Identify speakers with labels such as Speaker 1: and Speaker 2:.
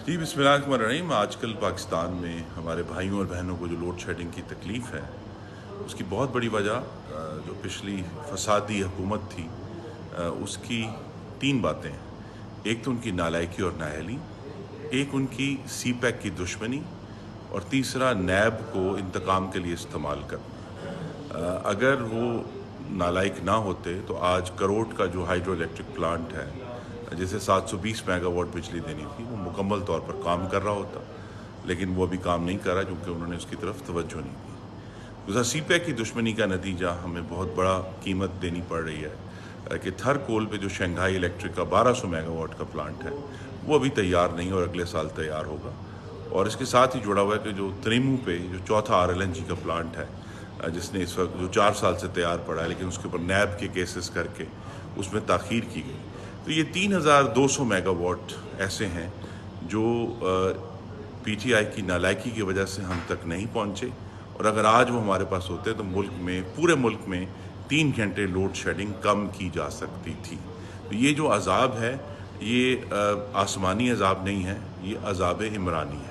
Speaker 1: जी बिस्मिल्लाहिर्रहमानिर्रहीम। आजकल पाकिस्तान में हमारे भाइयों और बहनों को जो लोड शेडिंग की तकलीफ़ है, उसकी बहुत बड़ी वजह जो पिछली फसादी हुकूमत थी उसकी तीन बातें हैं। एक तो उनकी नालायकी और नाअहली, एक उनकी सी पैक की दुश्मनी, और तीसरा नैब को इंतकाम के लिए इस्तेमाल करना। अगर वो नालायक ना होते तो आज करोट का जो हाइड्रो इलेक्ट्रिक प्लांट है, जिसे 720 मेगावाट बिजली देनी थी, वो मुकम्मल तौर पर काम कर रहा होता, लेकिन वो अभी काम नहीं कर रहा क्योंकि उन्होंने उसकी तरफ तवज्जो नहीं दी। दूसरा, सी पैक की दुश्मनी का नतीजा हमें बहुत बड़ा कीमत देनी पड़ रही है कि थर कोल पे जो शंघाई इलेक्ट्रिक का 1200 मेगावाट का प्लांट है, वो अभी तैयार नहीं और अगले साल तैयार होगा। और इसके साथ ही जुड़ा हुआ है कि जो त्रिमू पे जो चौथा RLNG का प्लांट है, जिसने इस वक्त जो 4 साल से तैयार पड़ा है, लेकिन उसके ऊपर नैब के केसेस करके उसमें ताख़ीर की गई। तो ये 3200 मेगावाट ऐसे हैं जो PTI की नालायकी की वजह से हम तक नहीं पहुँचे, और अगर आज वो हमारे पास होते तो मुल्क में, पूरे मुल्क में 3 घंटे लोड शेडिंग कम की जा सकती थी। तो ये जो अज़ाब है, ये आसमानी अज़ाब नहीं है, ये अज़ाब इमरानी है।